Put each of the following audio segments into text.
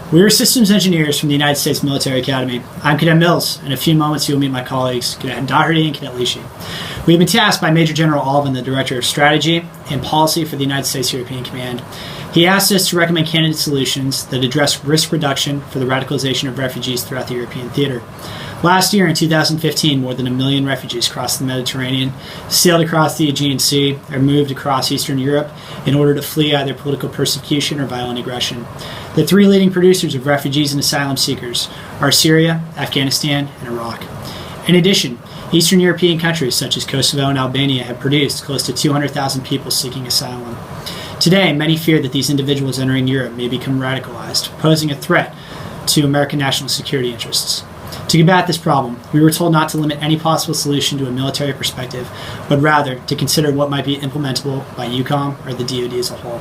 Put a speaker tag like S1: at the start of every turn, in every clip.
S1: We are systems engineers from the United States Military Academy. I'm Cadet Mills. In a few moments, you will meet my colleagues, Cadet Doherty and Cadet Lishi. We have been tasked by Major General Alvin, the Director of Strategy and Policy for the United States European Command. He asked us to recommend candidate solutions that address risk reduction for the radicalization of refugees throughout the European theater. Last year, in 2015, more than 1 million refugees crossed the Mediterranean, sailed across the Aegean Sea, or moved across Eastern Europe in order to flee either political persecution or violent aggression. The three leading producers of refugees and asylum seekers are Syria, Afghanistan, and Iraq. In addition, Eastern European countries such as Kosovo and Albania have produced close to 200,000 people seeking asylum. Today, many fear that these individuals entering Europe may become radicalized, posing a threat to American national security interests. To combat this problem, we were told not to limit any possible solution to a military perspective, but rather to consider what might be implementable by EUCOM or the DoD as a whole.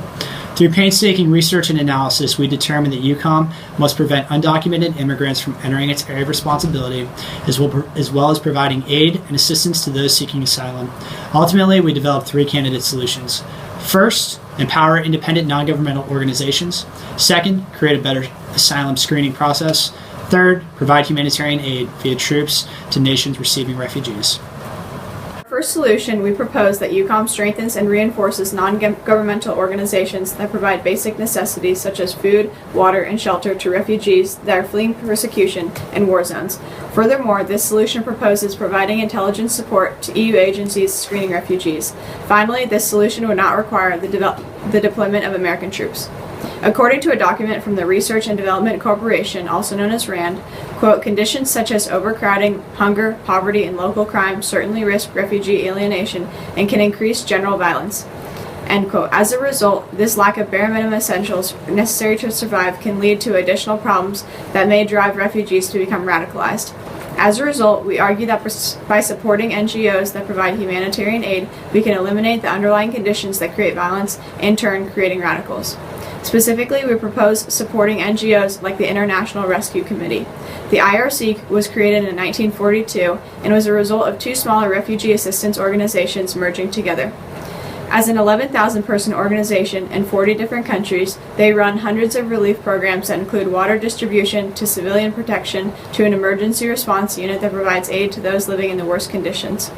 S1: Through painstaking research and analysis, we determined that EUCOM must prevent undocumented immigrants from entering its area of responsibility, as well as providing aid and assistance to those seeking asylum. Ultimately, we developed 3 candidate solutions. First, empower independent non-governmental organizations. Second, create a better asylum screening process. Third, provide humanitarian aid via troops to nations receiving refugees.
S2: First solution, we propose that EUCOM strengthens and reinforces non-governmental organizations that provide basic necessities such as food, water, and shelter to refugees that are fleeing persecution in war zones. Furthermore, this solution proposes providing intelligence support to EU agencies screening refugees. Finally, this solution would not require the deployment of American troops. According to a document from the Research and Development Corporation, also known as RAND, quote, conditions such as overcrowding, hunger, poverty, and local crime certainly risk refugee alienation and can increase general violence. End quote. As a result, this lack of bare minimum essentials necessary to survive can lead to additional problems that may drive refugees to become radicalized. As a result, we argue that by supporting NGOs that provide humanitarian aid, we can eliminate the underlying conditions that create violence, in turn creating radicals. Specifically, we propose supporting NGOs like the International Rescue Committee. The IRC was created in 1942 and was a result of 2 smaller refugee assistance organizations merging together. As an 11,000-person organization in 40 different countries, they run hundreds of relief programs that include water distribution to civilian protection to an emergency response unit that provides aid to those living in the worst conditions.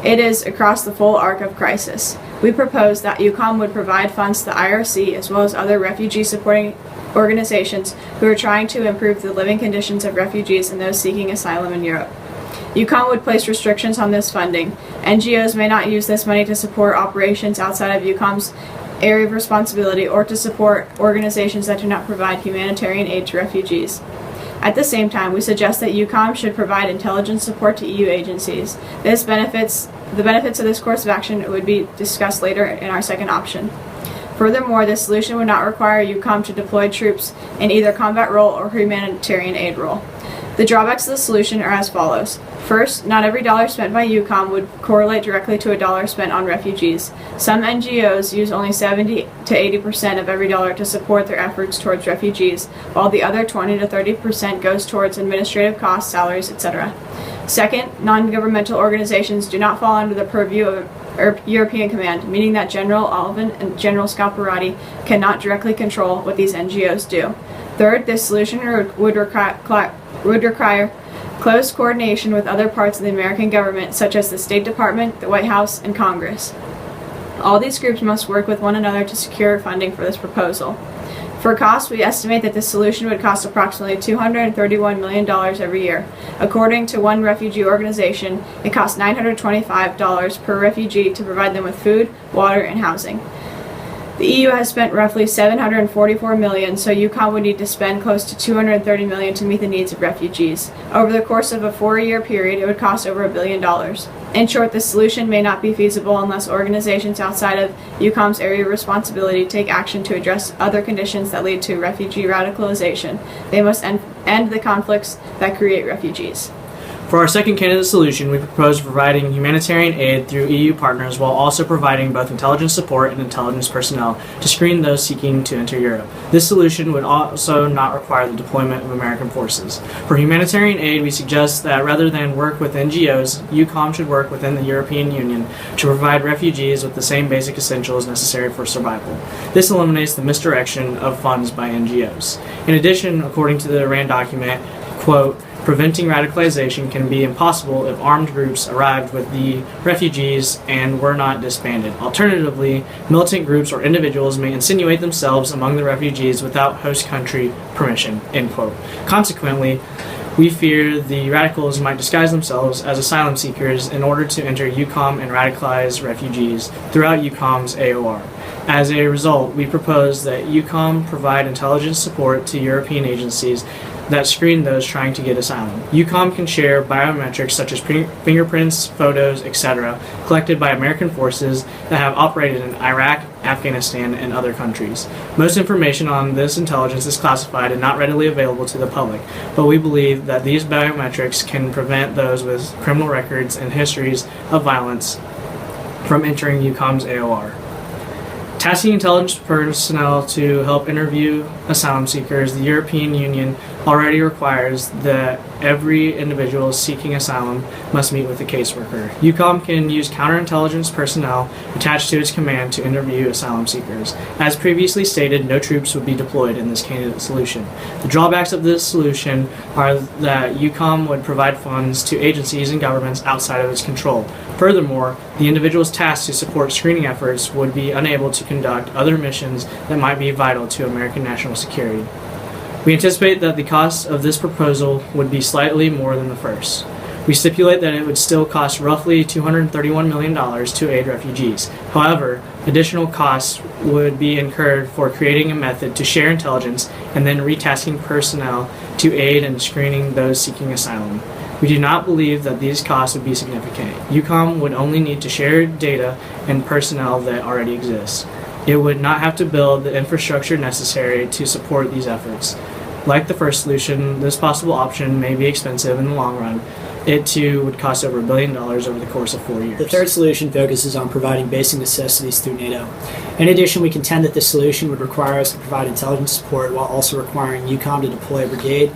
S2: It is across the full arc of crisis. We propose that EUCOM would provide funds to the IRC as well as other refugee-supporting organizations who are trying to improve the living conditions of refugees and those seeking asylum in Europe. EUCOM would place restrictions on this funding. NGOs may not use this money to support operations outside of EUCOM's area of responsibility or to support organizations that do not provide humanitarian aid to refugees. At the same time, we suggest that EUCOM should provide intelligence support to EU agencies. The benefits of this course of action would be discussed later in our second option. Furthermore, this solution would not require EUCOM to deploy troops in either combat role or humanitarian aid role. The drawbacks of the solution are as follows. First, not every dollar spent by EUCOM would correlate directly to a dollar spent on refugees. Some NGOs use only 70 to 80% of every dollar to support their efforts towards refugees, while the other 20 to 30% goes towards administrative costs, salaries, etc. Second, non-governmental organizations do not fall under the purview of European Command, meaning that General Alvin and General Scalparati cannot directly control what these NGOs do. Third, this solution would require close coordination with other parts of the American government, such as the State Department, the White House, and Congress. All these groups must work with one another to secure funding for this proposal. For cost, we estimate that this solution would cost approximately $231 million every year. According to one refugee organization, it costs $925 per refugee to provide them with food, water, and housing. The EU has spent roughly $744 million, so EUCOM would need to spend close to $230 million to meet the needs of refugees. Over the course of a 4-year period, it would cost over $1 billion. In short, this solution may not be feasible unless organizations outside of EUCOM's area of responsibility take action to address other conditions that lead to refugee radicalization. They must end the conflicts that create refugees.
S3: For our second candidate solution, we propose providing humanitarian aid through EU partners while also providing both intelligence support and intelligence personnel to screen those seeking to enter Europe. This solution would also not require the deployment of American forces. For humanitarian aid, we suggest that rather than work with NGOs, EUCOM should work within the European Union to provide refugees with the same basic essentials necessary for survival. This eliminates the misdirection of funds by NGOs. In addition, according to the Iran document, quote, preventing radicalization can be impossible if armed groups arrived with the refugees and were not disbanded. Alternatively, militant groups or individuals may insinuate themselves among the refugees without host country permission, end quote. Consequently, we fear the radicals might disguise themselves as asylum seekers in order to enter EUCOM and radicalize refugees throughout EUCOM's AOR. As a result, we propose that EUCOM provide intelligence support to European agencies that screen those trying to get asylum. EUCOM can share biometrics such as fingerprints, photos, etc., collected by American forces that have operated in Iraq, Afghanistan, and other countries. Most information on this intelligence is classified and not readily available to the public, but we believe that these biometrics can prevent those with criminal records and histories of violence from entering EUCOM's AOR. Tasking intelligence personnel to help interview asylum seekers, the European Union already requires that every individual seeking asylum must meet with a caseworker. EUCOM can use counterintelligence personnel attached to its command to interview asylum seekers. As previously stated, no troops would be deployed in this candidate solution. The drawbacks of this solution are that EUCOM would provide funds to agencies and governments outside of its control. Furthermore, the individuals tasked to support screening efforts would be unable to conduct other missions that might be vital to American national security. We anticipate that the cost of this proposal would be slightly more than the first. We stipulate that it would still cost roughly $231 million to aid refugees. However, additional costs would be incurred for creating a method to share intelligence and then retasking personnel to aid in screening those seeking asylum. We do not believe that these costs would be significant. EUCOM would only need to share data and personnel that already exists. It would not have to build the infrastructure necessary to support these efforts. Like the first solution, this possible option may be expensive in the long run. It too would cost over $1 billion over the course of 4 years.
S1: The third solution focuses on providing basic necessities through NATO. In addition, we contend that this solution would require us to provide intelligence support while also requiring EUCOM to deploy a brigade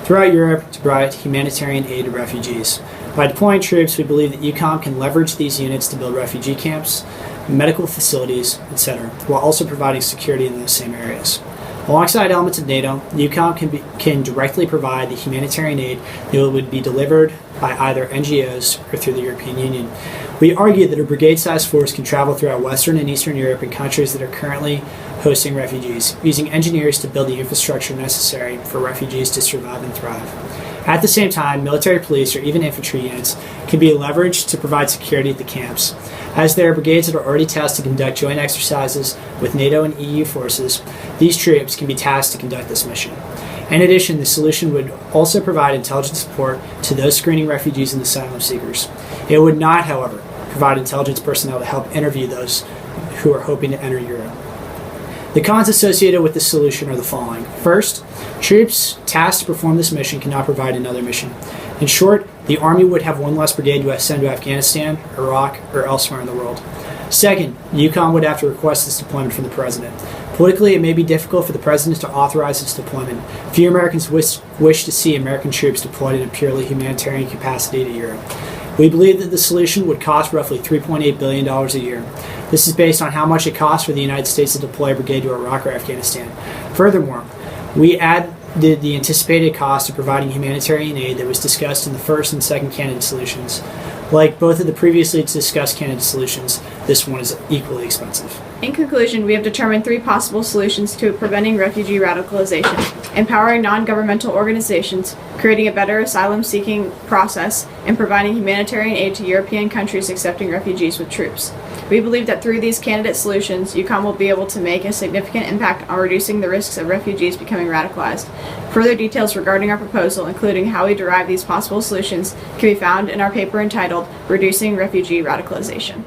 S1: throughout Europe to provide humanitarian aid to refugees. By deploying troops, we believe that EUCOM can leverage these units to build refugee camps, medical facilities, etc., while also providing security in those same areas. Alongside elements of NATO, EUCOM can directly provide the humanitarian aid that would be delivered by either NGOs or through the European Union. We argue that a brigade-sized force can travel throughout Western and Eastern Europe and countries that are currently hosting refugees, using engineers to build the infrastructure necessary for refugees to survive and thrive. At the same time, military police or even infantry units can be leveraged to provide security at the camps. As there are brigades that are already tasked to conduct joint exercises with NATO and EU forces, these troops can be tasked to conduct this mission. In addition, the solution would also provide intelligence support to those screening refugees and asylum seekers. It would not, however, provide intelligence personnel to help interview those who are hoping to enter Europe. The cons associated with this solution are the following. First, troops tasked to perform this mission cannot provide another mission. In short, the Army would have one less brigade to send to Afghanistan, Iraq, or elsewhere in the world. Second, EUCOM would have to request this deployment from the President. Politically, it may be difficult for the President to authorize its deployment. Few Americans wish to see American troops deployed in a purely humanitarian capacity to Europe. We believe that the solution would cost roughly $3.8 billion a year. This is based on how much it costs for the United States to deploy a brigade to Iraq or Afghanistan. Furthermore, we add the anticipated cost of providing humanitarian aid that was discussed in the first and second candidate solutions. Like both of the previously discussed candidate solutions, this one is equally expensive.
S2: In conclusion, we have determined 3 possible solutions to preventing refugee radicalization: empowering non-governmental organizations, creating a better asylum-seeking process, and providing humanitarian aid to European countries accepting refugees with troops. We believe that through these candidate solutions, EUCOM will be able to make a significant impact on reducing the risks of refugees becoming radicalized. Further details regarding our proposal, including how we derive these possible solutions, can be found in our paper entitled Reducing Refugee Radicalization.